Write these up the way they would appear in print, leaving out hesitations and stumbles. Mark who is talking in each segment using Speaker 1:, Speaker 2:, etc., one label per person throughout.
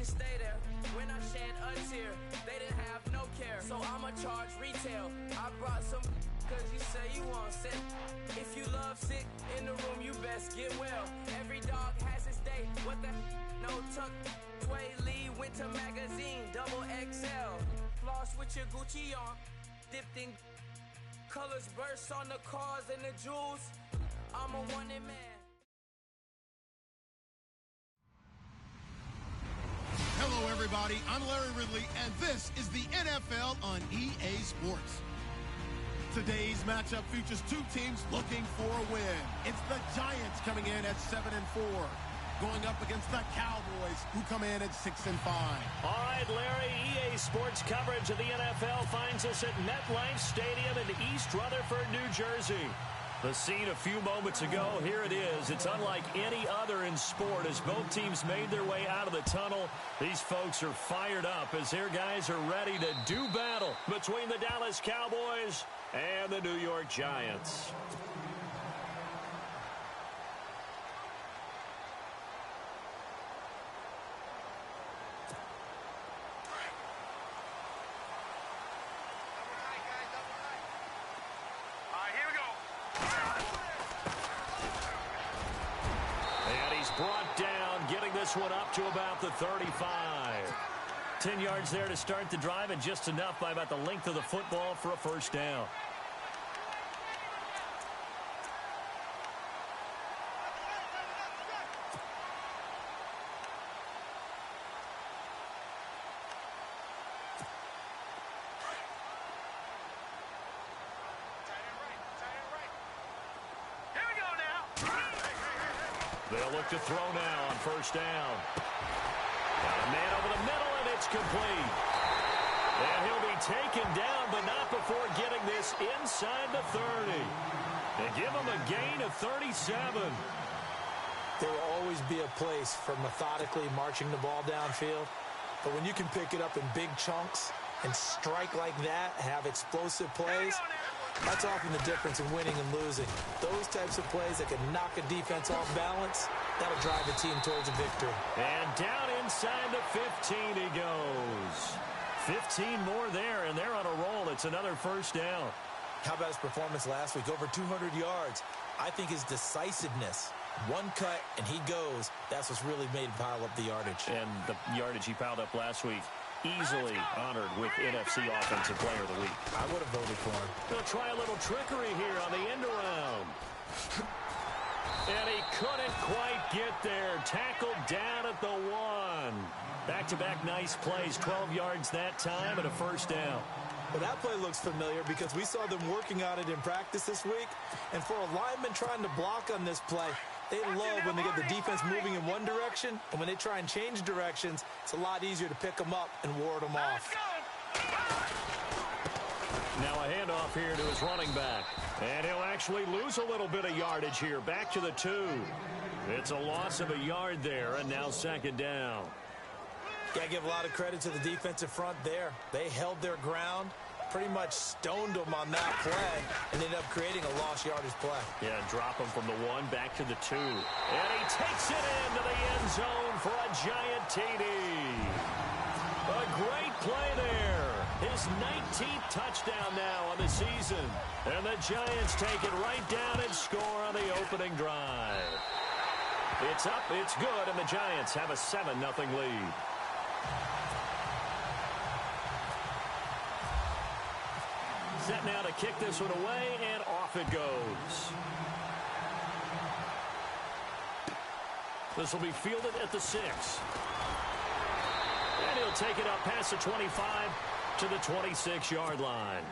Speaker 1: should stay there. When I shed a tear, they didn't have no care. So I'ma charge retail. I brought some cause you say you want sick. If you love sick in the room, you best get well. Every dog has its day. What the no tuck. Tway Lee winter magazine, double XL. Floss with your Gucci on, dipped in colors burst on the cars and the jewels. I'm a wanted man.
Speaker 2: Hello, everybody. I'm Larry Ridley, and this is the NFL on EA Sports. Today's matchup features two teams looking for a win. It's the Giants coming in at 7-4, going up against the Cowboys, who come in at 6-5.
Speaker 3: All right, Larry, EA Sports coverage of the NFL finds us at MetLife Stadium in East Rutherford, New Jersey. The scene a few moments ago, here it is. It's unlike any other in sport as both teams made their way out of the tunnel. These folks are fired up as their guys are ready to do battle between the Dallas Cowboys and the New York Giants. Brought down, getting this one up to about the 35. 10 yards there to start the drive, and just enough by about the length of the football for a first down. They'll look to throw now on first down. Got a man over the middle, and it's complete. And he'll be taken down, but not before getting this inside the 30. They give him a gain of 37.
Speaker 4: There will always be a place for methodically marching the ball downfield. But when you can pick it up in big chunks and strike like that, have explosive plays, that's often the difference in winning and losing. Those types of plays that can knock a defense off balance, that'll drive a team towards a victory.
Speaker 3: And down inside the 15 he goes. 15 more there, and they're on a roll. It's another first down.
Speaker 4: How about his performance last week? Over 200 yards. I think his decisiveness, one cut and he goes, that's what's really made him pile up the yardage.
Speaker 3: And the yardage he piled up last week, easily honored with NFC Offensive Player of the Week.
Speaker 4: I would have voted for him.
Speaker 3: They'll try a little trickery here on the end around. And he couldn't quite get there. Tackled down at the 1. Back-to-back nice plays. 12 yards that time and a first down.
Speaker 4: Well, that play looks familiar because we saw them working on it in practice this week. And for a lineman trying to block on this play, they love when they get the defense moving in one direction, and when they try and change directions, it's a lot easier to pick them up and ward them off.
Speaker 3: Now a handoff here to his running back. And he'll actually lose a little bit of yardage here. Back to the 2. It's a loss of a yard there, and now second down.
Speaker 4: Got to give a lot of credit to the defensive front there. They held their ground, pretty much stoned them on that play, and ended up creating a lost yardage play.
Speaker 3: Yeah, drop him from the 1 back to the 2. And he takes it into the end zone for a giant TD. A great play there. His 19th touchdown now on the season. And the Giants take it right down and score on the opening drive. It's up, it's good, and the Giants have a 7-0 lead. Set now to kick this one away, and off it goes. This will be fielded at the 6. And he'll take it up past the 25 to the 26-yard line.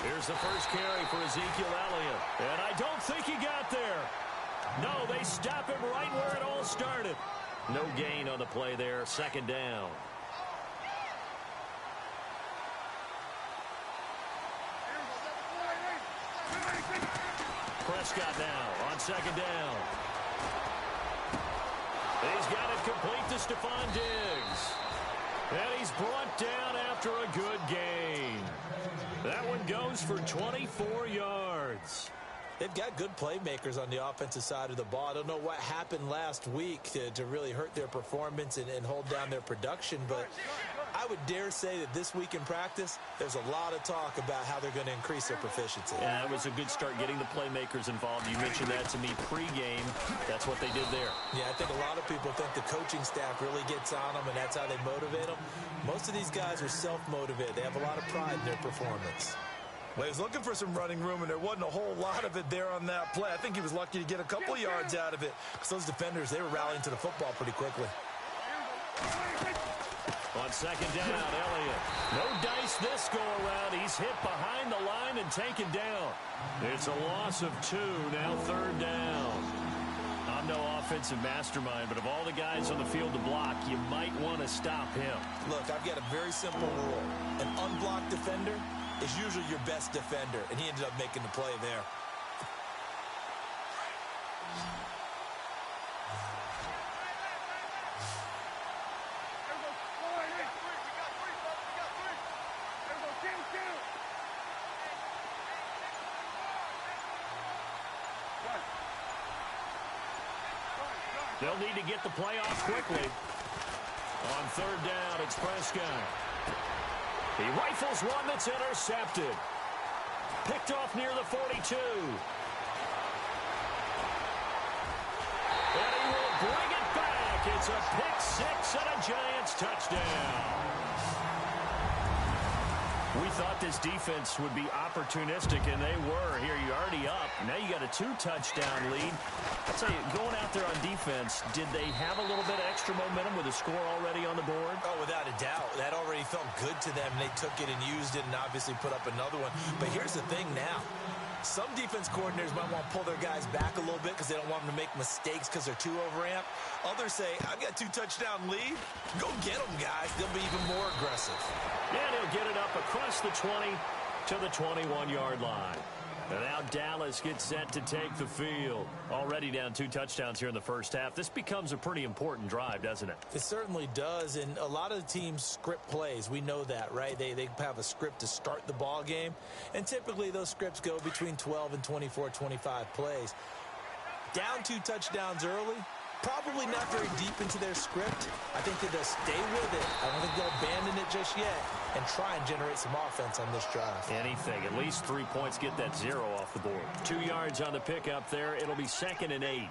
Speaker 3: Here's the first carry for Ezekiel Elliott. And I don't think he got there. No, they stop him right where it all started. No gain on the play there. Second down. Prescott now on second down. He's got it complete to Stephon Diggs. And he's brought down after a good gain. That one goes for 24 yards.
Speaker 4: They've got good playmakers on the offensive side of the ball. I don't know what happened last week to really hurt their performance and hold down their production, but I would dare say that this week in practice, there's a lot of talk about how they're going to increase their proficiency.
Speaker 3: Yeah, it was a good start getting the playmakers involved. You mentioned that to me pregame. That's what they did there.
Speaker 4: Yeah, I think a lot of people think the coaching staff really gets on them, and that's how they motivate them. Most of these guys are self-motivated. They have a lot of pride in their performance.
Speaker 5: Well, he was looking for some running room, and there wasn't a whole lot of it there on that play. I think he was lucky to get a couple of yards out of it.
Speaker 4: Because those defenders, they were rallying to the football pretty quickly.
Speaker 3: On second down, Elliott. No dice this go-around. He's hit behind the line and taken down. It's a loss of 2, now third down. I'm no offensive mastermind, but of all the guys on the field to block, you might want to stop him.
Speaker 4: Look, I've got a very simple rule. An unblocked defender is usually your best defender, and he ended up making the play there.
Speaker 3: They'll need to get the play off quickly. On third down, it's Prescott. He rifles one that's intercepted. Picked off near the 42. And he will bring it back. It's a pick-6 and a Giants touchdown. We thought this defense would be opportunistic, and they were. Here, you're already up. Now you got a 2-touchdown lead. I'll tell you, going out there on defense, did they have a little bit of extra momentum with a score already on the board?
Speaker 4: Oh, without a doubt. That already felt good to them. They took it and used it and obviously put up another one. But here's the thing now. Some defense coordinators might want to pull their guys back a little bit because they don't want them to make mistakes because they're too overamped. Others say, I've got a 2-touchdown lead. Go get them, guys. They'll be even more aggressive.
Speaker 3: And he'll get it up across the 20 to the 21-yard line. And now Dallas gets set to take the field. Already down 2 touchdowns here in the first half. This becomes a pretty important drive, doesn't it?
Speaker 4: It certainly does, and a lot of the teams script plays. We know that, right? They have a script to start the ball game, and typically those scripts go between 12 and 24, 25 plays. Down 2 touchdowns early, probably not very deep into their script. I think that they'll stay with it. I don't think they'll abandon it just yet and try and generate some offense on this drive.
Speaker 3: Anything. At least 3 points, get that 0 off the board. 2 yards on the pickup there. It'll be 2nd and 8.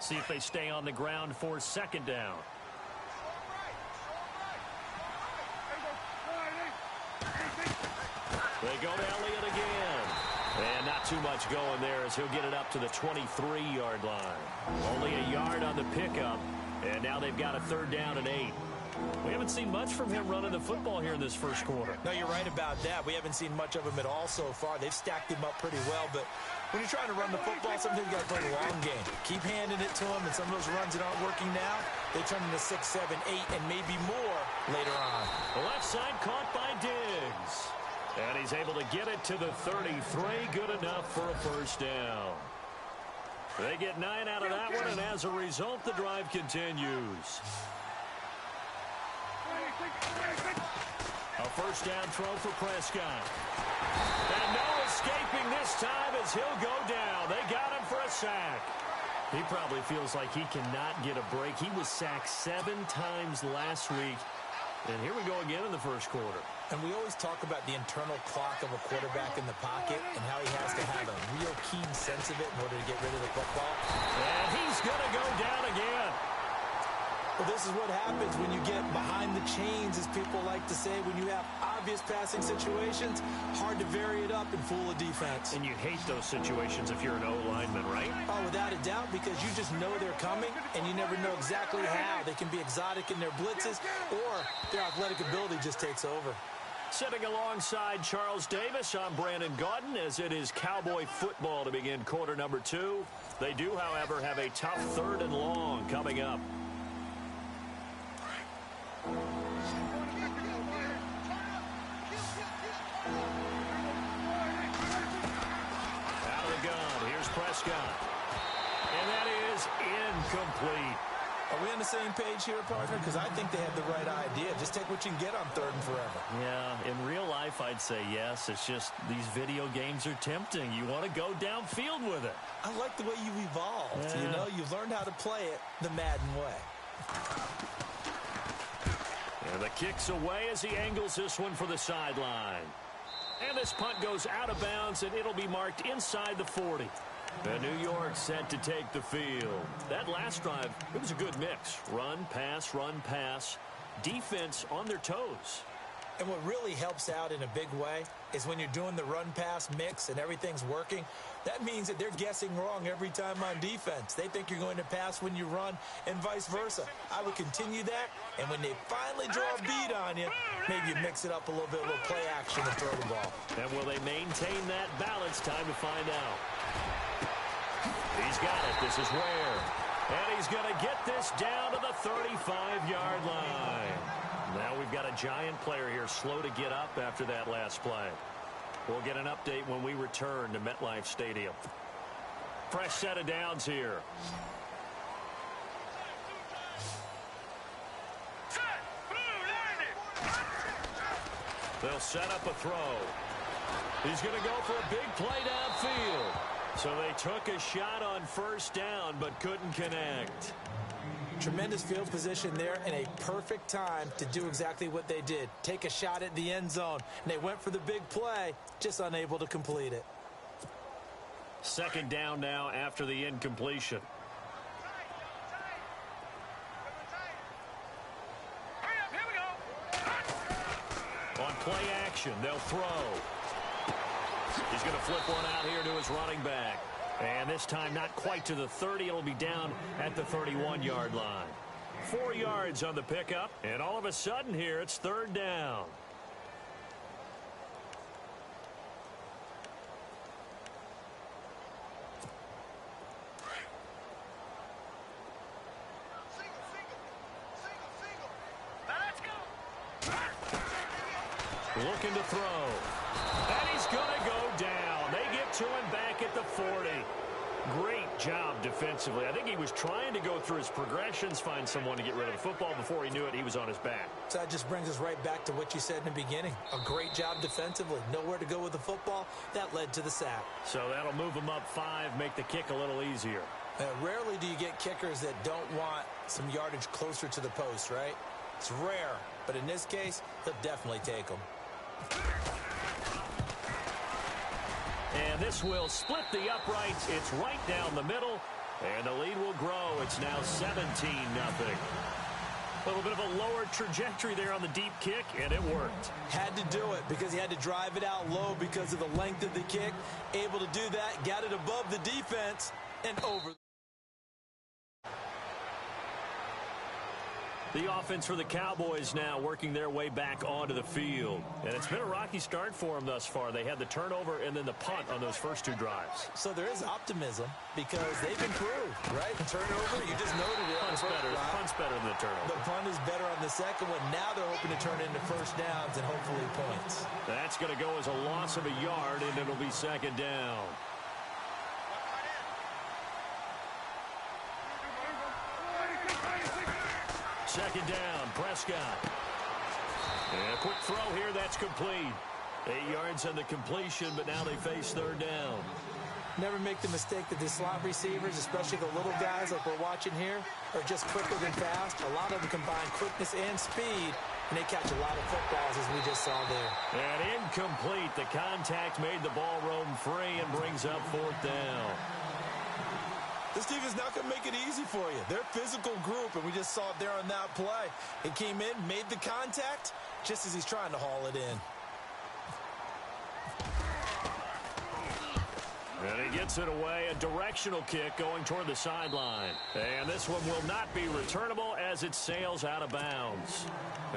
Speaker 3: See if they stay on the ground for 2nd down. They go to Elliott again. And not too much going there as he'll get it up to the 23-yard line. Only a yard on the pickup. And now they've got a 3rd down and 8. We haven't seen much from him running the football here in this first quarter.
Speaker 4: No, you're right about that. We haven't seen much of him at all so far. They've stacked him up pretty well, but when you're trying to run the football, sometimes you got to play the long game. Keep handing it to him, and some of those runs that aren't working now, they turn into 6, 7, 8, and maybe more later on.
Speaker 3: The left side caught by Diggs. And he's able to get it to the 33. Good enough for a 1st down. They get 9 out of that one, and as a result, the drive continues. A 1st down throw for Prescott. And no escaping this time as he'll go down. They got him for a sack. He probably feels like he cannot get a break. He was sacked 7 times last week. And here we go again in the first quarter.
Speaker 4: And we always talk about the internal clock of a quarterback in the pocket and how he has to have a real keen sense of it in order to get rid of the football.
Speaker 3: And he's going to go down again.
Speaker 4: Well, this is what happens when you get behind the chains, as people like to say. When you have obvious passing situations, hard to vary it up and fool a defense.
Speaker 3: And you hate those situations if you're an O-lineman, right?
Speaker 4: Oh, without a doubt, because you just know they're coming, and you never know exactly how. They can be exotic in their blitzes, or their athletic ability just takes over.
Speaker 3: Sitting alongside Charles Davis, I'm Brandon Gaudin, as it is Cowboy football to begin quarter number 2. They do, however, have a tough 3rd and long coming up. Prescott. And that is incomplete.
Speaker 4: Are we on the same page here, partner? Because I think they had the right idea. Just take what you can get on 3rd and forever.
Speaker 3: Yeah, in real life, I'd say yes. It's just these video games are tempting. You want to go downfield with it.
Speaker 4: I like the way you evolved.
Speaker 3: Yeah.
Speaker 4: You know, you've learned how to play it the Madden way.
Speaker 3: And the kick's away as he angles this one for the sideline. And this punt goes out of bounds, and it'll be marked inside the 40. The New York set to take the field. That last drive, it was a good mix. Run, pass, defense on their toes.
Speaker 4: And what really helps out in a big way is when you're doing the run-pass mix and everything's working, that means that they're guessing wrong every time on defense. They think you're going to pass when you run and vice versa. I would continue that, and when they finally draw a beat on you, maybe you mix it up a little bit, a little play action and throw the ball.
Speaker 3: And will they maintain that balance? Time to find out. He's got it. This is Ware. And he's going to get this down to the 35-yard line. Now we've got a giant player here slow to get up after that last play. We'll get an update when we return to MetLife Stadium. Fresh set of downs here. They'll set up a throw. He's going to go for a big play downfield. So they took a shot on 1st down but couldn't connect.
Speaker 4: Tremendous field position there and a perfect time to do exactly what they did. Take a shot at the end zone. And they went for the big play, just unable to complete it.
Speaker 3: 2nd down now after the incompletion. On play action, they'll throw. He's going to flip one out here to his running back. And this time not quite to the 30. It'll be down at the 31-yard line. 4 yards on the pickup. And all of a sudden here, it's 3rd down. Looking to throw. And he's going to go down. They get to him back at the 40. Great job defensively. I think he was trying to go through his progressions, find someone to get rid of the football. Before he knew it, he was on his back.
Speaker 4: So that just brings us right back to what you said in the beginning. A great job defensively. Nowhere to go with the football. That led to the sack.
Speaker 3: So that'll move him up 5, make the kick a little easier.
Speaker 4: Rarely do you get kickers that don't want some yardage closer to the post, right? It's rare, but in this case, he'll definitely take them.
Speaker 3: And this will split the uprights. It's right down the middle, and the lead will grow. It's now 17-0. A little bit of a lower trajectory there on the deep kick, and it worked.
Speaker 4: Had to do it because he had to drive it out low because of the length of the kick. Able to do that, got it above the defense, and over.
Speaker 3: The offense for the Cowboys now working their way back onto the field. And it's been a rocky start for them thus far. They had the turnover and then the punt on those first 2 drives.
Speaker 4: So there is optimism because they've improved, right? The turnover, you just noted it.
Speaker 3: Punt's better than the turnover.
Speaker 4: The punt is better on the second one. Now they're hoping to turn it into 1st downs and hopefully points.
Speaker 3: That's going to go as a loss of a yard, and it'll be 2nd down. Second down, Prescott. And a quick throw here, that's complete. 8 yards on the completion, but now they face 3rd down.
Speaker 4: Never make the mistake that the slot receivers, especially the little guys like we're watching here, are just quicker than fast. A lot of them combine quickness and speed, and they catch a lot of footballs, as we just saw there.
Speaker 3: And incomplete. The contact made the ball roam free and brings up 4th down.
Speaker 4: This team is not going to make it easy for you. They're a physical group, and we just saw it there on that play. He came in, made the contact, just as he's trying to haul it in.
Speaker 3: And he gets it away, a directional kick going toward the sideline. And this one will not be returnable as it sails out of bounds.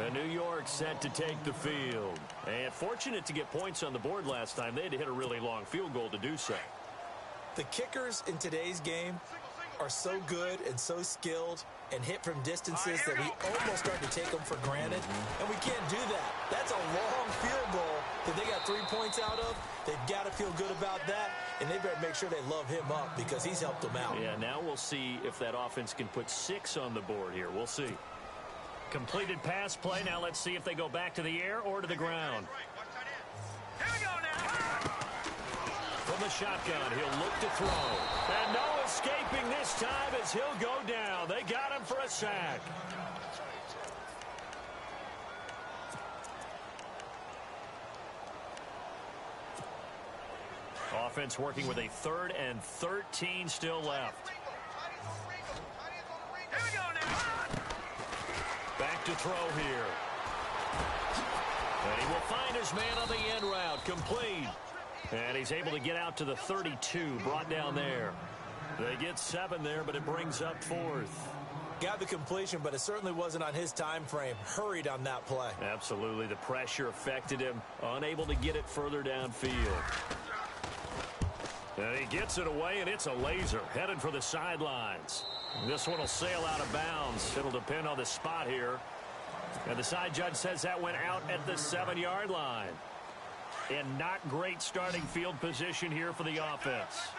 Speaker 3: And New York set to take the field. And fortunate to get points on the board last time. They had to hit a really long field goal to do so.
Speaker 4: The kickers in today's game are so good and so skilled and hit from distances that we almost start to take them for granted. And we can't do that. That's a long field goal that they got 3 points out of. They've got to feel good about that. and they better make sure they love him up because he's helped them out.
Speaker 3: Yeah, now we'll see if that offense can put 6 on the board here. We'll see. Completed pass play. Now let's see if they go back to the air or to the ground.
Speaker 1: Here we go now.
Speaker 3: From the shotgun, he'll look to throw. And no escaping this time as he'll go down. They got him for a sack. Offense working with a 3rd and 13 still left.
Speaker 1: Here we go now.
Speaker 3: Back to throw here. And he will find his man on the end route. Complete. And he's able to get out to the 32. Brought down there. They get 7 there, but it brings up 4th.
Speaker 4: Got the completion, but it certainly wasn't on his time frame. Hurried on that play.
Speaker 3: Absolutely. The pressure affected him. Unable to get it further downfield. And he gets it away, and it's a laser. Headed for the sidelines. This one will sail out of bounds. It'll depend on the spot here. And the side judge says that went out at the 7-yard line. And not great starting field position here for the offense.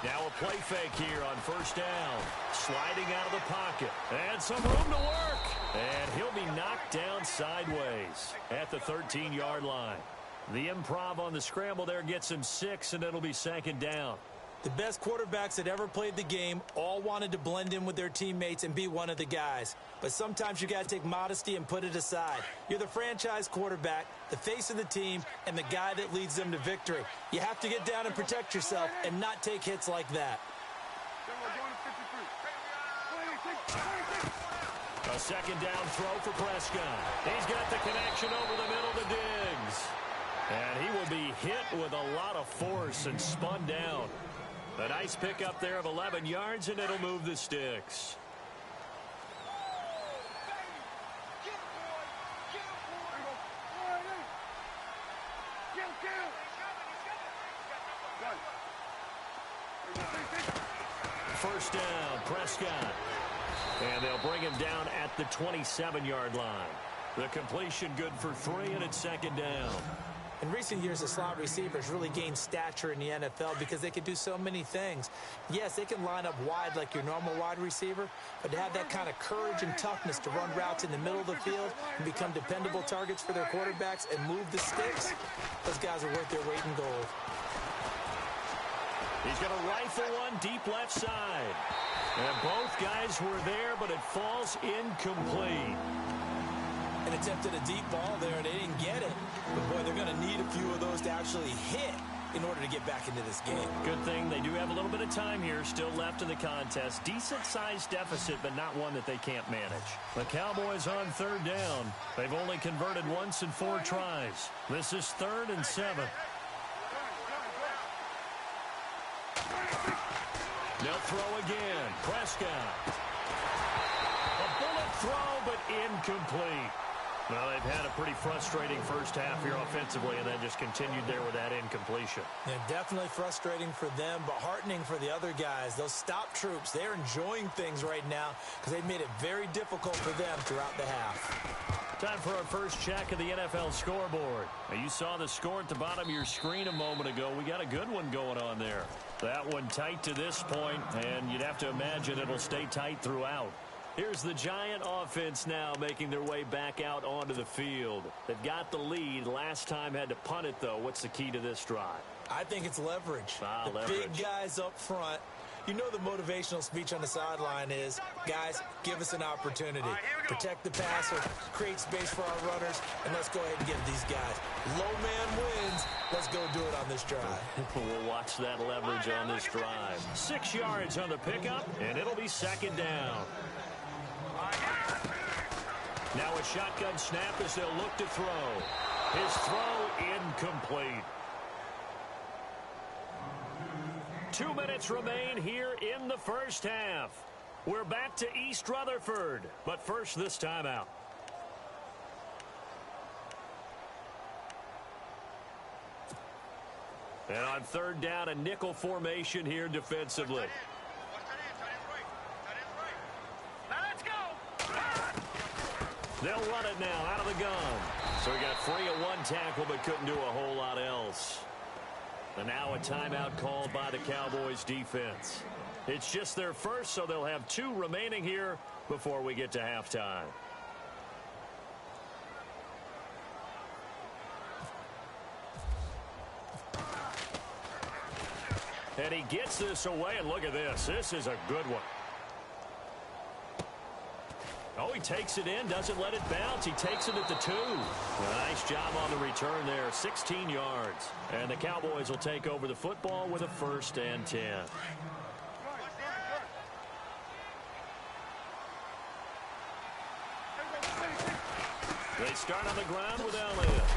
Speaker 3: Now a play fake here on first down. Sliding out of the pocket. And some room to work. And he'll be knocked down sideways at the 13-yard line. The improv on the scramble there gets him 6, and it'll be 2nd down.
Speaker 4: The best quarterbacks that ever played the game all wanted to blend in with their teammates and be one of the guys. But sometimes you got to take modesty and put it aside. You're the franchise quarterback, the face of the team, and the guy that leads them to victory. You have to get down and protect yourself and not take hits like that.
Speaker 3: A 2nd down throw for Prescott. He's got the connection over the middle to Diggs. And he will be hit with a lot of force and spun down. A nice pickup there of 11 yards, and it'll move the sticks. First down, Prescott. And they'll bring him down at the 27-yard line. The completion good for 3, and it's 2nd down.
Speaker 4: In recent years, the slot receivers really gained stature in the NFL because they can do so many things. Yes, they can line up wide like your normal wide receiver, but to have that kind of courage and toughness to run routes in the middle of the field and become dependable targets for their quarterbacks and move the sticks, those guys are worth their weight in gold.
Speaker 3: He's going to rifle one deep left side. And both guys were there, but it falls incomplete.
Speaker 4: And attempted a deep ball there, and they didn't get it. But, boy, they're going to need a few of those to actually hit in order to get back into this game.
Speaker 3: Good thing they do have a little bit of time here still left in the contest. Decent-sized deficit, but not one that they can't manage. The Cowboys on 3rd down. They've only converted once in 4 tries. This is 3rd and 7. They'll throw again. Prescott. A bullet throw, but incomplete. Well, they've had a pretty frustrating first half here offensively, and then just continued there with that incompletion.
Speaker 4: Yeah, definitely frustrating for them, but heartening for the other guys. Those stop troops, they're enjoying things right now because they've made it very difficult for them throughout the half.
Speaker 3: Time for our first check of the NFL scoreboard. Now, you saw the score at the bottom of your screen a moment ago. We got a good one going on there. That one tight to this point, and you'd have to imagine it'll stay tight throughout. Here's the Giant offense now making their way back out onto the field. They've got the lead. Last time had to punt it, though. What's the key to this drive?
Speaker 4: I think it's leverage.
Speaker 3: Leverage.
Speaker 4: Big guys up front. You know the motivational speech on the sideline is, guys, give us an opportunity. Protect the passer, create space for our runners, and let's go ahead and give these guys. Low man wins. Let's go do it on this drive.
Speaker 3: We'll watch that leverage on this drive. 6 yards on the pickup, and it'll be 2nd down. Now a shotgun snap as they'll look to throw. His throw incomplete. 2 minutes remain here in the first half. We're back to East Rutherford, but first this timeout. And on 3rd down, a nickel formation here defensively. They'll run it now out of the gun. So he got free of one tackle but couldn't do a whole lot else. And now a timeout called by the Cowboys defense. It's just their first, so they'll have 2 remaining here before we get to halftime. And he gets this away, and look at this. This is a good one. Oh, he takes it in, doesn't let it bounce. He takes it at the 2. Nice job on the return there, 16 yards. And the Cowboys will take over the football with a 1st and 10. They start on the ground with Elliott.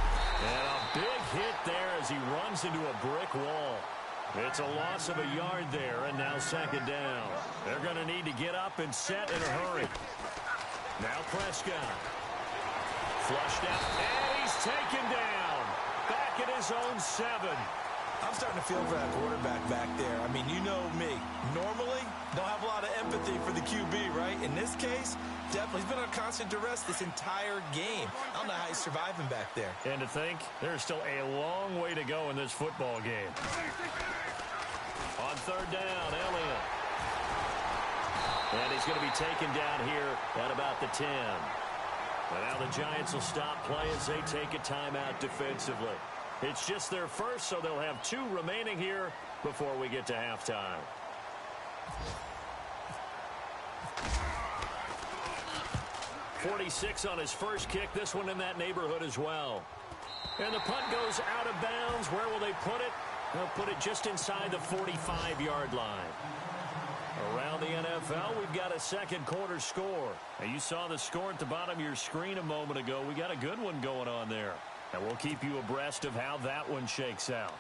Speaker 3: And a big hit there as he runs into a brick wall. It's a loss of a yard there, and now 2nd down. They're going to need to get up and set in a hurry. Now Prescott. Flushed out, and he's taken down. Back at his own 7.
Speaker 4: I'm starting to feel for that quarterback back there. I mean, you know me. Normally, don't have a lot of empathy for the QB, right? In this case, definitely. He's been on constant duress this entire game. I don't know how he's surviving back there.
Speaker 3: And to think, there's still a long way to go in this football game. On 3rd down, Elliott. And he's going to be taken down here at about the 10. And now the Giants will stop play as they take a timeout defensively. It's just their first, so they'll have 2 remaining here before we get to halftime. .46 on his first kick. This one in that neighborhood as well. And the punt goes out of bounds. Where will they put it? They'll put it just inside the 45-yard line. Around the NFL, we've got a 2nd quarter score. Now, you saw the score at the bottom of your screen a moment ago. We got a good one going on there. And we'll keep you abreast of how that one shakes out.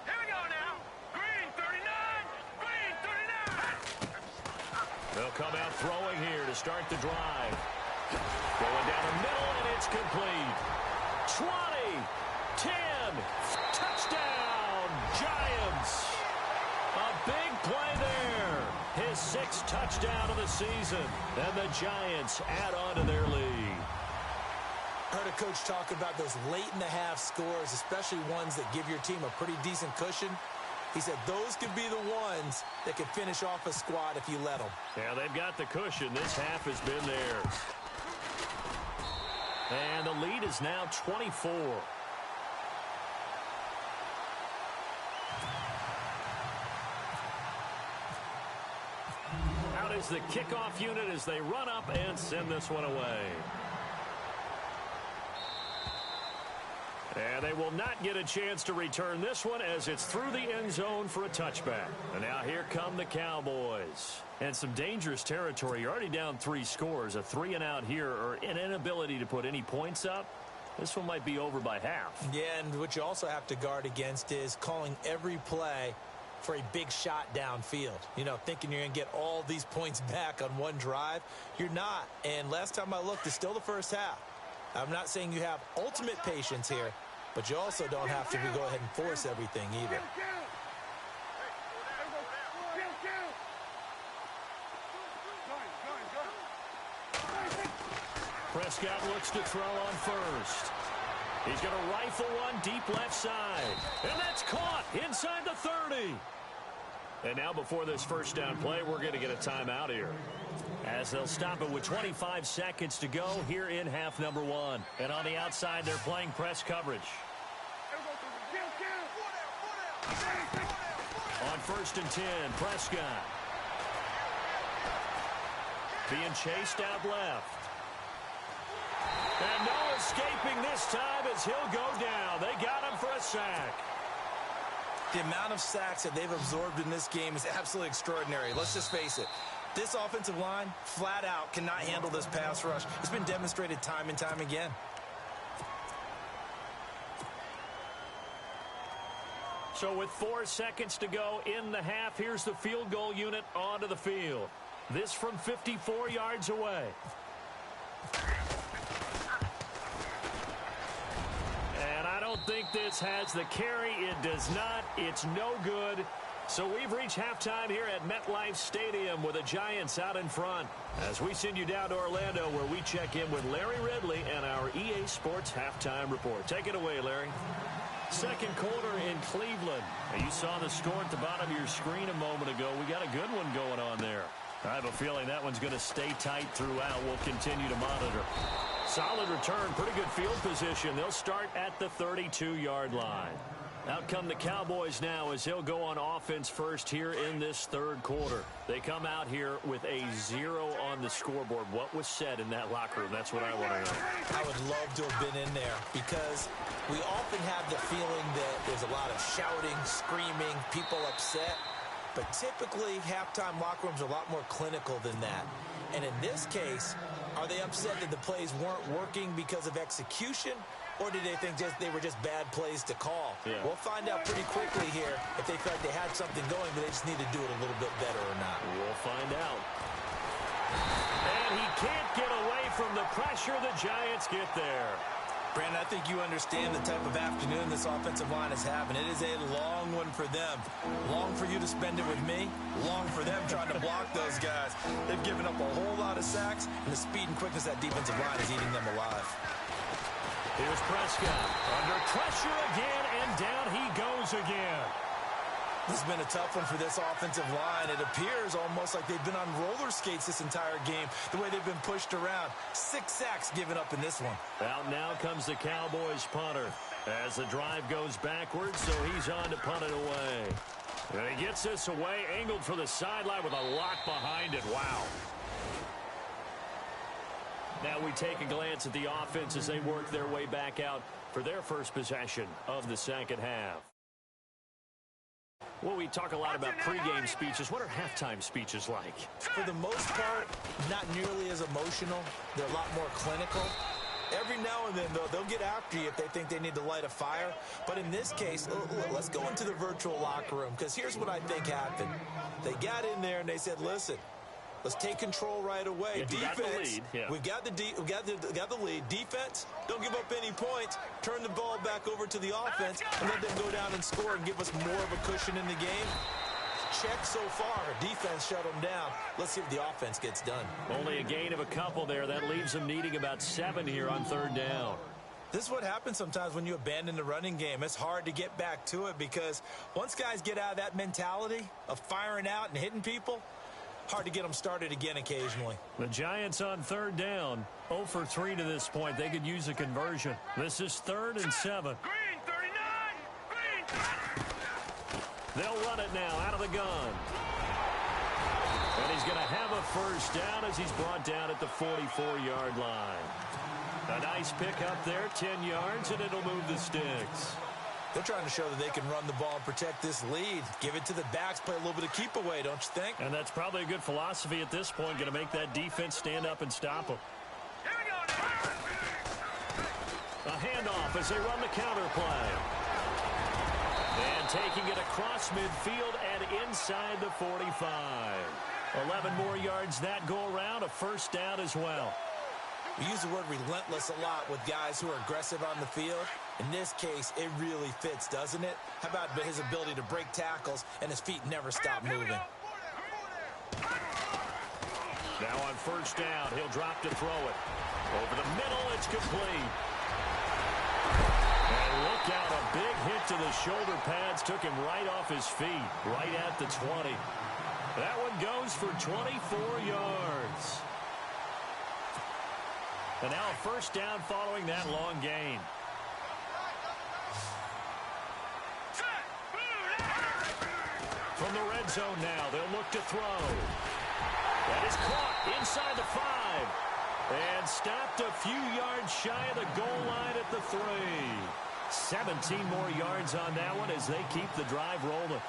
Speaker 6: Here we go now. Green 39. Green 39.
Speaker 3: They'll come out throwing here to start the drive. Going down the middle, and it's complete. 20, 10, touchdown, Giants. A big play there. His 6th touchdown of the season. And the Giants add on to their lead.
Speaker 4: Heard a coach talk about those late-in-the-half scores, especially ones that give your team a pretty decent cushion. He said those could be the ones that could finish off a squad if you let them.
Speaker 3: Yeah, they've got the cushion. This half has been theirs. And the lead is now 24. Out is the kickoff unit as they run up and send this one away. And they will not get a chance to return this one as it's through the end zone for a touchback. And now here come the Cowboys. And some dangerous territory. You're already down 3 scores. A 3-and-out here, or an inability to put any points up. This one might be over by half.
Speaker 4: Yeah, and what you also have to guard against is calling every play for a big shot downfield. You know, thinking you're going to get all these points back on one drive. You're not. And last time I looked, it's still the first half. I'm not saying you have ultimate patience here, but you also don't have to go ahead and force everything either.
Speaker 3: Prescott looks to throw on first. He's going to rifle one deep left side. And that's caught inside the 30. And now before this 1st down play, we're going to get a timeout here, as they'll stop it with 25 seconds to go here in half number 1. And on the outside, they're playing press coverage. On 1st and 10, Prescott. Being chased out left. And no escaping this time as he'll go down. They got him for a sack.
Speaker 4: The amount of sacks that they've absorbed in this game is absolutely extraordinary. Let's just face it. This offensive line, flat out, cannot handle this pass rush. It's been demonstrated time and time again.
Speaker 3: So with 4 seconds to go in the half, here's the field goal unit onto the field. This from 54 yards away. And I don't think this has the carry. It does not. It's no good. So we've reached halftime here at MetLife Stadium with the Giants out in front. As we send you down to Orlando where we check in with Larry Ridley and our EA Sports Halftime Report. Take it away, Larry. Second quarter in Cleveland. Now, you saw the score at the bottom of your screen a moment ago. We got a good one going on there. I have a feeling that one's going to stay tight throughout. We'll continue to monitor. Solid return, pretty good field position. They'll start at the 32-yard line. Out come the Cowboys now as they'll go on offense first here in this third quarter. They come out here with a 0 on the scoreboard. What was said in that locker room? That's what I want to know.
Speaker 4: I would love to have been in there because we often have the feeling that there's a lot of shouting, screaming, people upset. But typically, halftime locker rooms are a lot more clinical than that. And in this case, are they upset that the plays weren't working because of execution? Or did they think they were just bad plays to call? Yeah. We'll find out pretty quickly here if they felt like they had something going, but they just need to do it a little bit better or not.
Speaker 3: We'll find out. And he can't get away from the pressure. The Giants get there.
Speaker 4: Brandon, I think you understand the type of afternoon this offensive line is having. It is a long one for them. Long for you to spend it with me. Long for them trying to block those guys. They've given up a whole lot of sacks, and the speed and quickness of that defensive line is eating them alive.
Speaker 3: Here's Prescott under pressure again, and down he goes again.
Speaker 4: This has been a tough one for this offensive line. It appears almost like they've been on roller skates this entire game, the way they've been pushed around. 6 sacks given up in this one.
Speaker 3: Out now comes the Cowboys punter as the drive goes backwards, so he's on to punt it away. And he gets this away, angled for the sideline with a lock behind it. Wow. Now we take a glance at the offense as they work their way back out for their first possession of the second half. Well, we talk a lot about pregame speeches. What are halftime speeches like?
Speaker 4: For the most part, not nearly as emotional. They're a lot more clinical. Every now and then, though, they'll get after you if they think they need to light a fire. But in this case, let's go into the virtual locker room, because here's what I think happened. They got in there and they said, listen, let's take control right away. Defense, we've got the lead. Defense, don't give up any points. Turn the ball back over to the offense and let them go down and score and give us more of a cushion in the game. Check so far. Defense shut them down. Let's see if the offense gets done.
Speaker 3: Only a gain of a couple there. That leaves them needing about 7 here on third down.
Speaker 4: This is what happens sometimes when you abandon the running game. It's hard to get back to it because once guys get out of that mentality of firing out and hitting people, hard to get them started again occasionally.
Speaker 3: The Giants on third down, 0 for 3 to this point. They could use a conversion. This is 3rd and 7.
Speaker 6: Green 39. Green.
Speaker 3: They'll run it now out of the gun. And he's going to have a first down as he's brought down at the 44-yard line. A nice pick up there, 10 yards, and it'll move the sticks.
Speaker 4: They're trying to show that they can run the ball and protect this lead. Give it to the backs, play a little bit of keep away, don't you think?
Speaker 3: And that's probably a good philosophy at this point, going to make that defense stand up and stop them.
Speaker 6: Here we go now.
Speaker 3: A handoff as they run the counter play. And taking it across midfield and inside the 45. 11 more yards that go around, a first down as well.
Speaker 4: We use the word relentless a lot with guys who are aggressive on the field. In this case, it really fits, doesn't it? How about his ability to break tackles and his feet never stop moving?
Speaker 3: Now on first down, he'll drop to throw it. Over the middle, it's complete. And look out, a big hit to the shoulder pads took him right off his feet, right at the 20. That one goes for 24 yards. And now a first down following that long gain. From the red zone now, they'll look to throw. That is caught inside the 5. And stopped a few yards shy of the goal line at the 3. 17 more yards on that one as they keep the drive rolling.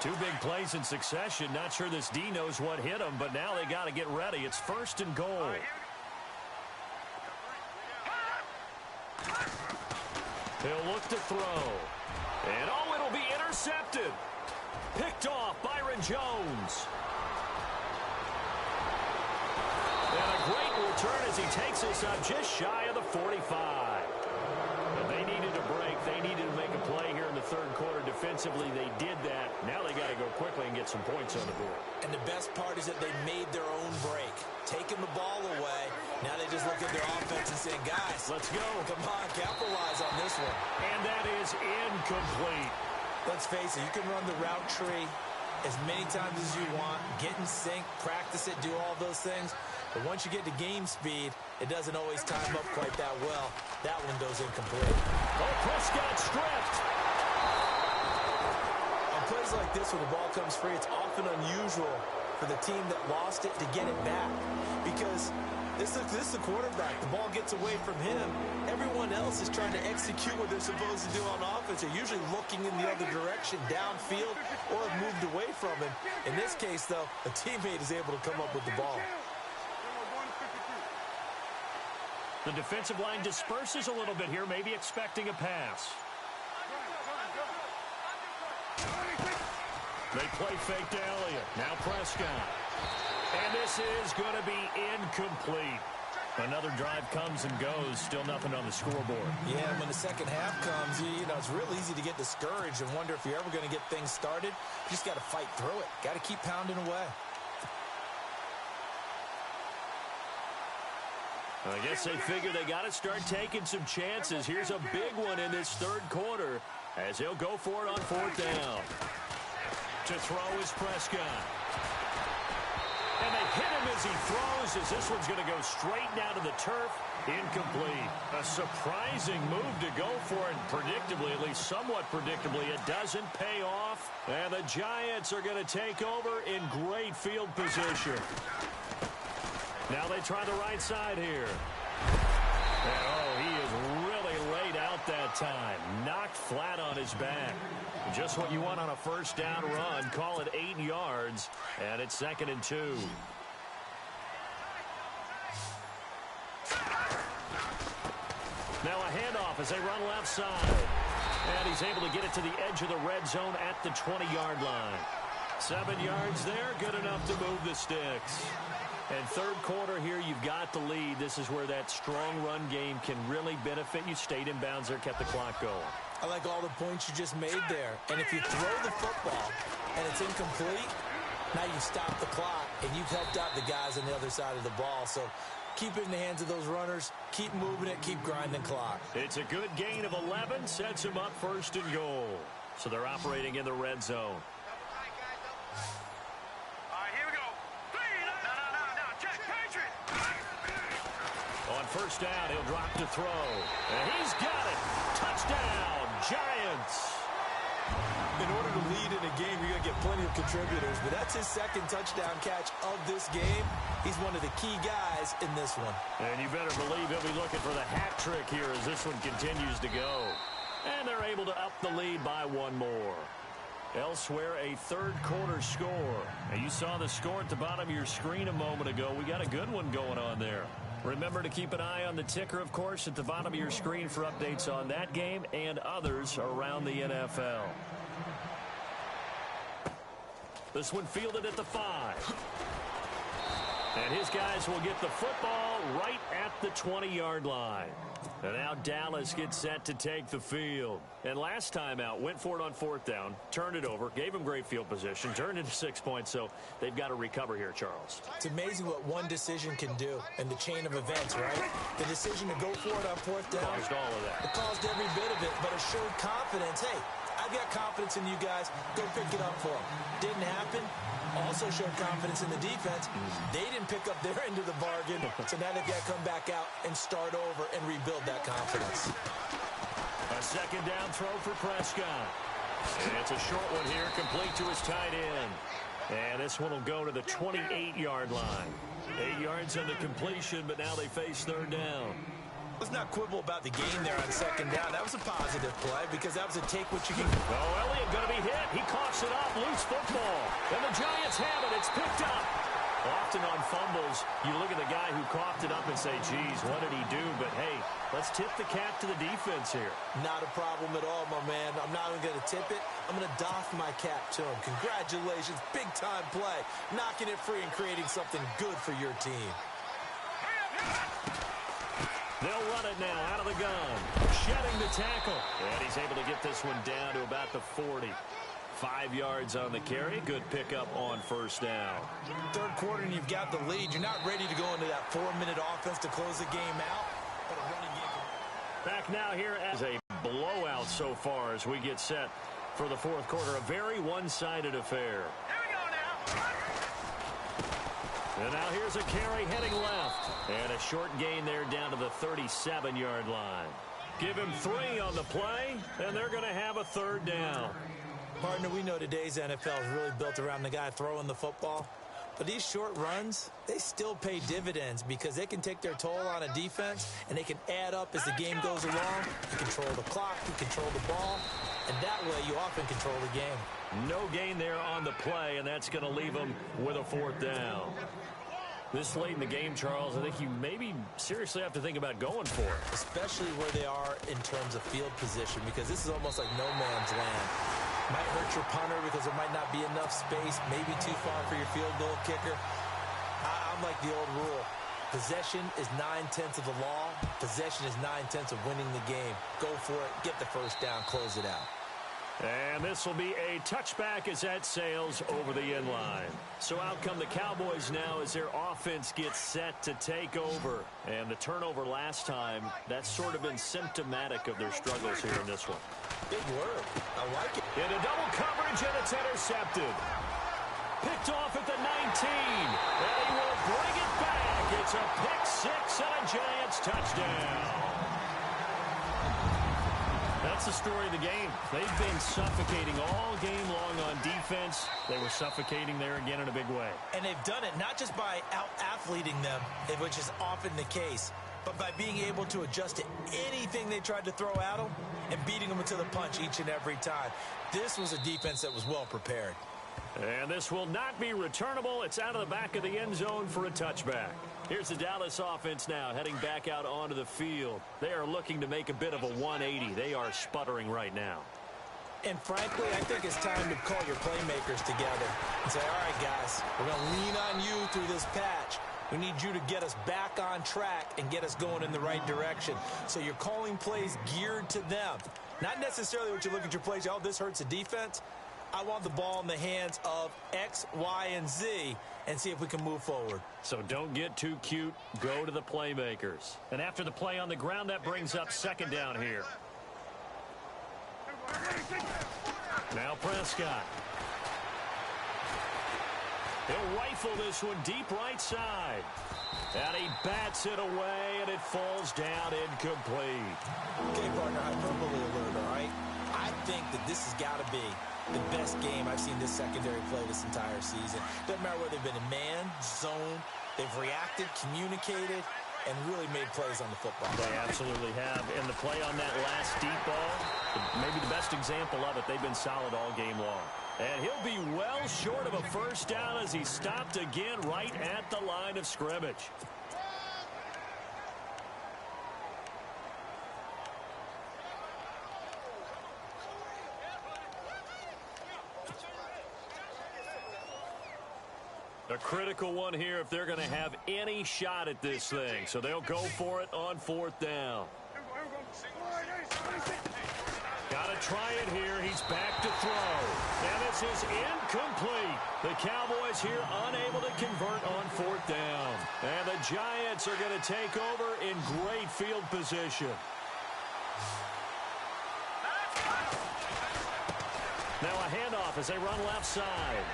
Speaker 3: 2 big plays in succession. Not sure this D knows what hit him, but now they got to get ready. It's 1st and goal. He'll look to throw. And oh, it'll be intercepted. Picked off Byron Jones. And a great return as he takes us up just shy of the 45. And they needed a break. They needed to make a play here defensively, they did that. Now they got to go quickly and get some points on the board.
Speaker 4: And the best part is that they made their own break. Taking the ball away. Now they just look at their offense and saying, guys,
Speaker 3: let's go.
Speaker 4: Come on, capitalize on this one.
Speaker 3: And that is incomplete.
Speaker 4: Let's face it, you can run the route tree as many times as you want, get in sync, practice it, do all those things. But once you get to game speed, it doesn't always time up quite that well. That one goes incomplete.
Speaker 3: Oh, Prescott stripped.
Speaker 4: On plays like this, when the ball comes free, it's often unusual for the team that lost it to get it back. Because this is the quarterback. The ball gets away from him. Everyone else is trying to execute what they're supposed to do on offense. They're usually looking in the other direction, downfield, or have moved away from him. In this case, though, a teammate is able to come up with the ball.
Speaker 3: The defensive line disperses a little bit here, maybe expecting a pass. They play fake to Elliott. Now Prescott. And this is going to be incomplete. Another drive comes and goes. Still nothing on the scoreboard.
Speaker 4: Yeah, when the second half comes, you know, it's real easy to get discouraged and wonder if you're ever going to get things started. You just got to fight through it. Got to keep pounding away.
Speaker 3: I guess they figure they got to start taking some chances. Here's a big one in this third quarter as he'll go for it on fourth down. To throw is Prescott. And they hit him as he throws, as this one's going to go straight down to the turf. Incomplete. A surprising move to go for it. Predictably, at least somewhat predictably, it doesn't pay off. And the Giants are going to take over in great field position. Now they try the right side here. And, oh, he is really laid out that time. Knocked flat on his back. Just what you want on a first down run. Call it 8 yards. And it's 2nd and 2. Now a handoff as they run left side. And he's able to get it to the edge of the red zone at the 20-yard line. 7 yards there. Good enough to move the sticks. And third quarter here, you've got the lead. This is where that strong run game can really benefit you. Stayed in bounds there, kept the clock going.
Speaker 4: I like all the points you just made there. And if you throw the football and it's incomplete, now you stop the clock and you've helped out the guys on the other side of the ball. So keep it in the hands of those runners. Keep moving it. Keep grinding clock.
Speaker 3: It's a good gain of 11. Sets them up 1st and goal. So they're operating in the red zone. On first down, he'll drop to throw. And he's got it. Touchdown, Giants.
Speaker 4: In order to lead in a game, you're going to get plenty of contributors. But that's his second touchdown catch of this game. He's one of the key guys in this one.
Speaker 3: And you better believe he'll be looking for the hat trick here as this one continues to go. And they're able to up the lead by 1 more. Elsewhere, a third quarter score. Now, you saw the score at the bottom of your screen a moment ago. We got a good one going on there. Remember to keep an eye on the ticker, of course, at the bottom of your screen for updates on that game and others around the NFL. This one fielded at the 5. And his guys will get the football right at the 20-yard line. And now Dallas gets set to take the field. And last time out, went for it on fourth down, turned it over, gave him great field position, turned into 6 points, so they've got to recover here, Charles.
Speaker 4: It's amazing what one decision can do in the chain of events, right? The decision to go for it on fourth down.
Speaker 3: Caused all of that.
Speaker 4: It caused every bit of it, but it showed confidence. Hey, I've got confidence in you guys. Go pick it up for them. Didn't happen. Also showed confidence in the defense. They didn't pick up their end of the bargain, so now they've got to come back out and start over and rebuild that confidence.
Speaker 3: A second down throw for Prescott. And it's a short one here, complete to his tight end. And this one will go to the 28-yard line. 8 yards on the completion, but now they face third down.
Speaker 4: Let's not quibble about the game there on second down. That was a positive play because that was a take what you can.
Speaker 3: Oh, Elliott going to be hit. He coughs it up. Loose football. And the Giants have it. It's picked up. Often on fumbles, you look at the guy who coughed it up and say, geez, what did he do? But, hey, let's tip the cap to the defense here.
Speaker 4: Not a problem at all, my man. I'm not even going to tip it. I'm going to doff my cap to him. Congratulations. Big-time play. Knocking it free and creating something good for your team.
Speaker 3: They'll run it now out of the gun. Shedding the tackle. And he's able to get this one down to about the 40. 5 yards on the carry. Good pickup on first down.
Speaker 4: Third quarter and you've got the lead. You're not ready to go into that 4-minute offense to close the game out. But a running game.
Speaker 3: Back now here as a blowout so far as we get set for the fourth quarter. A very one-sided affair.
Speaker 6: Here we go now.
Speaker 3: And now here's a carry heading left. And a short gain there down to the 37-yard line. Give him 3 on the play, and they're going to have a third down.
Speaker 4: Partner, we know today's NFL is really built around the guy throwing the football. But these short runs, they still pay dividends because they can take their toll on a defense, and they can add up as the game goes along. You control the clock, you control the ball, and that way you often control the game.
Speaker 3: No gain there on the play, and that's going to leave them with a fourth down. This late in the game, Charles, I think you maybe seriously have to think about going for it.
Speaker 4: Especially where they are in terms of field position, because this is almost like no man's land. Might hurt your punter because there might not be enough space, maybe too far for your field goal kicker. I'm like the old rule. Possession is 9/10 of the law. Possession is 9/10 of winning the game. Go for it, get the first down, close it out.
Speaker 3: And this will be a touchback as that sails over the end line. So out come the Cowboys now as their offense gets set to take over. And the turnover last time, that's sort of been symptomatic of their struggles here in this one.
Speaker 4: Big word. I like it.
Speaker 3: In a double coverage, and it's intercepted. Picked off at the 19. And he will bring it back. It's a pick six and a Giants touchdown. That's the story of the game. They've been suffocating all game long on defense. They were suffocating there again in a big way.
Speaker 4: And they've done it not just by out-athleting them, which is often the case, but by being able to adjust to anything they tried to throw at them and beating them into the punch each and every time. This was a defense that was well prepared.
Speaker 3: And this will not be returnable. It's out of the back of the end zone for a touchback. Here's the Dallas offense now heading back out onto the field. They are looking to make a bit of a 180. They are sputtering right now.
Speaker 4: And frankly, I think it's time to call your playmakers together and say, all right, guys, we're going to lean on you through this patch. We need you to get us back on track and get us going in the right direction. So you're calling plays geared to them. Not necessarily what you look at your plays, oh, this hurts the defense. I want the ball in the hands of X, Y, and Z and see if we can move forward.
Speaker 3: So don't get too cute. Go to the playmakers. And after the play on the ground, that brings up second down here. Now Prescott. He'll rifle this one deep right side. And he bats it away, and it falls down incomplete.
Speaker 4: Okay, partner, hyperbole alert, all right? I think that this has got to be the best game I've seen this secondary play this entire season. Doesn't matter whether they've been in man, zone, they've reacted, communicated, and really made plays on the football.
Speaker 3: They absolutely have. And the play on that last deep ball, maybe the best example of it, they've been solid all game long. And he'll be well short of a first down as he stopped again right at the line of scrimmage. A critical one here if they're going to have any shot at this thing. So they'll go for it on fourth down. Got to try it here. He's back to throw. And this is incomplete. The Cowboys here unable to convert on fourth down. And the Giants are going to take over in great field position. Now a handoff as they run left side.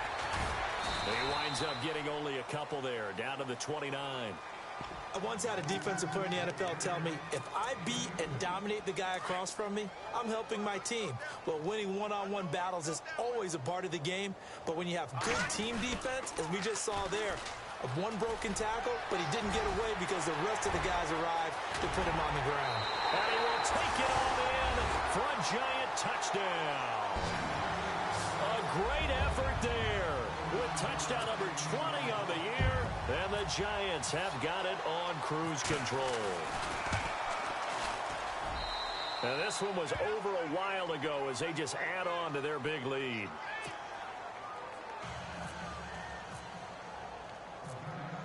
Speaker 3: He winds up getting only a couple there, down to the 29.
Speaker 4: I once had a defensive player in the NFL tell me, if I beat and dominate the guy across from me, I'm helping my team. Well, winning one-on-one battles is always a part of the game, but when you have good team defense, as we just saw there, one broken tackle, but he didn't get away because the rest of the guys arrived to put him on the ground.
Speaker 3: And he will take it all in for a Giant touchdown. A great effort there. With touchdown number 20 on the year, and the Giants have got it on cruise control. And this one was over a while ago as they just add on to their big lead.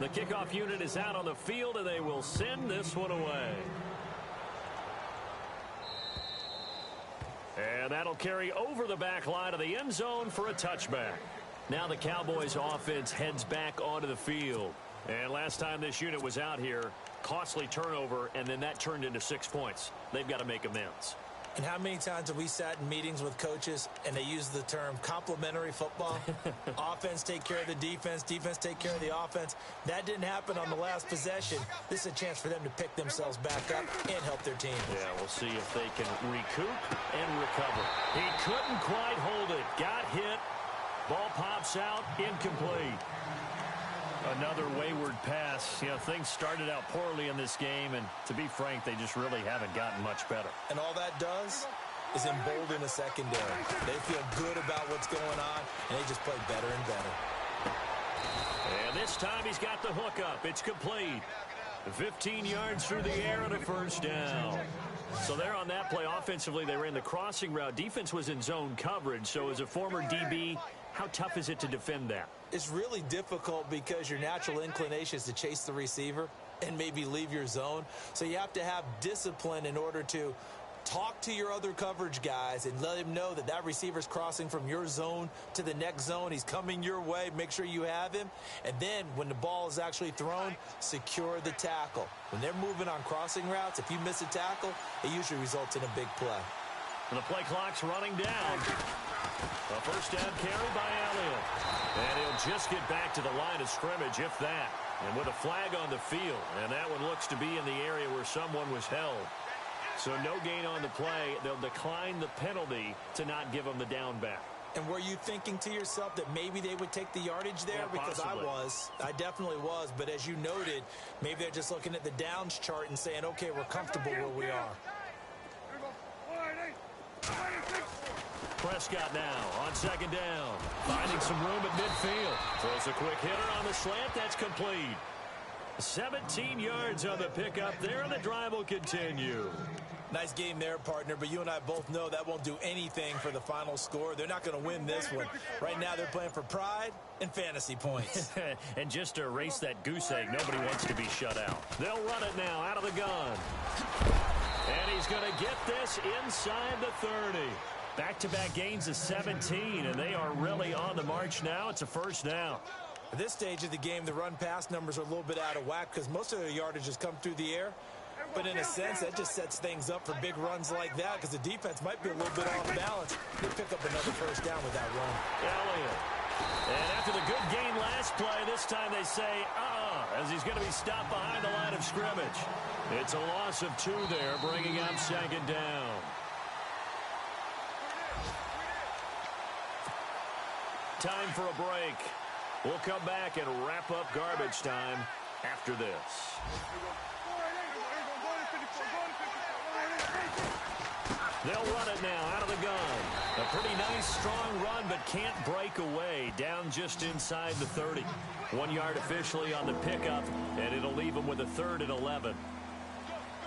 Speaker 3: The kickoff unit is out on the field, and they will send this one away. And that'll carry over the back line of the end zone for a touchback. Now the Cowboys offense heads back onto the field. And last time this unit was out here, costly turnover, and then that turned into 6 points. They've got to make amends.
Speaker 4: And how many times have we sat in meetings with coaches and they use the term complementary football? Offense take care of the defense, defense take care of the offense. That didn't happen on the last possession. This is a chance for them to pick themselves back up and help their team.
Speaker 3: Yeah, we'll see if they can recoup and recover. He couldn't quite hold it. Got hit. Ball pops out. Incomplete. Another wayward pass. You know, things started out poorly in this game, and to be frank, they just really haven't gotten much better.
Speaker 4: And all that does is embolden the secondary. They feel good about what's going on, and they just play better and better.
Speaker 3: And this time he's got the hook up. It's complete. 15 yards through the air and a first down. So there on that play, offensively, they ran the crossing route. Defense was in zone coverage, so as a former DB, how tough is it to defend that?
Speaker 4: It's really difficult because your natural inclination is to chase the receiver and maybe leave your zone. So you have to have discipline in order to talk to your other coverage guys and let him know that that receiver's crossing from your zone to the next zone. He's coming your way. Make sure you have him. And then when the ball is actually thrown, secure the tackle. When they're moving on crossing routes, if you miss a tackle, it usually results in a big play.
Speaker 3: And the play clock's running down. A first down carry by Elliott. And he'll just get back to the line of scrimmage, if that. And with a flag on the field. And that one looks to be in the area where someone was held. So no gain on the play. They'll decline the penalty to not give them the down back.
Speaker 4: And were you thinking to yourself that maybe they would take the yardage there?
Speaker 3: Yeah,
Speaker 4: because I definitely was. But as you noted, maybe they're just looking at the downs chart and saying, okay, we're comfortable where we are.
Speaker 3: Prescott now on second down. Finding some room at midfield. Throws a quick hitter on the slant. That's complete. 17 yards on the pickup there, and the drive will continue.
Speaker 4: Nice game there, partner, but you and I both know that won't do anything for the final score. They're not going to win this one. Right now, they're playing for pride and fantasy points.
Speaker 3: And just to erase that goose egg, nobody wants to be shut out. They'll run it now out of the gun. And he's going to get this inside the 30. Back-to-back gains of 17, and they are really on the march now. It's a first down.
Speaker 4: At this stage of the game, the run-pass numbers are a little bit out of whack because most of their yardage has come through the air. But in a sense, that just sets things up for big runs like that because the defense might be a little bit off balance. They pick up another first down with that run.
Speaker 3: Elliott. And after the good gain last play, this time they say, as he's going to be stopped behind the line of scrimmage. It's a loss of 2 there, bringing up second down. Time for a break. We'll come back and wrap up garbage time after this. They'll run it now out of the gun. A pretty nice, strong run, but can't break away. Down just inside the 30. 1 yard officially on the pickup, and it'll leave them with a 3rd and 11.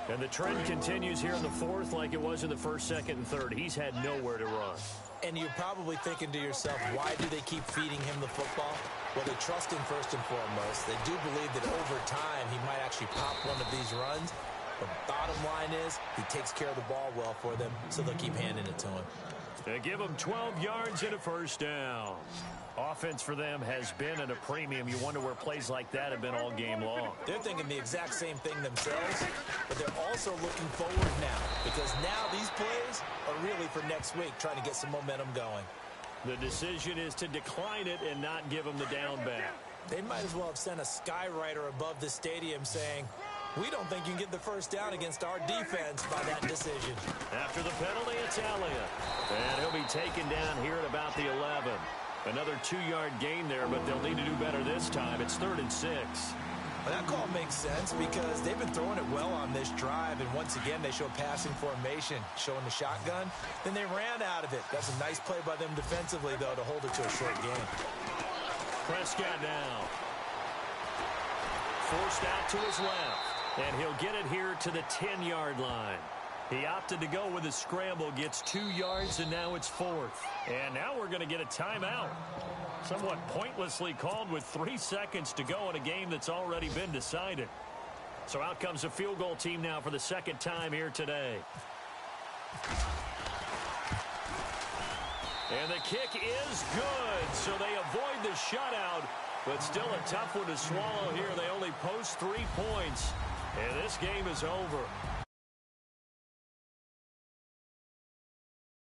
Speaker 3: And the trend continues here in the 4th like it was in the 1st, 2nd, and 3rd. He's had nowhere to run.
Speaker 4: And you're probably thinking to yourself, why do they keep feeding him the football? Well, they trust him first and foremost. They do believe that over time he might actually pop one of these runs. But bottom line is he takes care of the ball well for them, so they'll keep handing it to him.
Speaker 3: They give him 12 yards and a first down. Offense for them has been at a premium. You wonder where plays like that have been all game long.
Speaker 4: They're thinking the exact same thing themselves, but they're also looking forward now because now these plays are really for next week, trying to get some momentum going.
Speaker 3: The decision is to decline it and not give them the down back.
Speaker 4: They might as well have sent a skywriter above the stadium saying, we don't think you can get the first down against our defense by that decision. After the penalty, it's Elliott.
Speaker 3: And he'll be taken down here at about the 11. Another 2-yard gain there, but they'll need to do better this time. It's 3rd and 6.
Speaker 4: Well, that call makes sense because they've been throwing it well on this drive, and once again, they show passing formation, showing the shotgun. Then they ran out of it. That's a nice play by them defensively, though, to hold it to a short game.
Speaker 3: Prescott now. Forced out to his left, and he'll get it here to the 10-yard line. He opted to go with a scramble, gets 2 yards, and now it's 4th. And now we're going to get a timeout. Somewhat pointlessly called with 3 seconds to go in a game that's already been decided. So out comes a field goal team now for the second time here today. And the kick is good, so they avoid the shutout, but still a tough one to swallow here. They only post 3 points, and this game is over.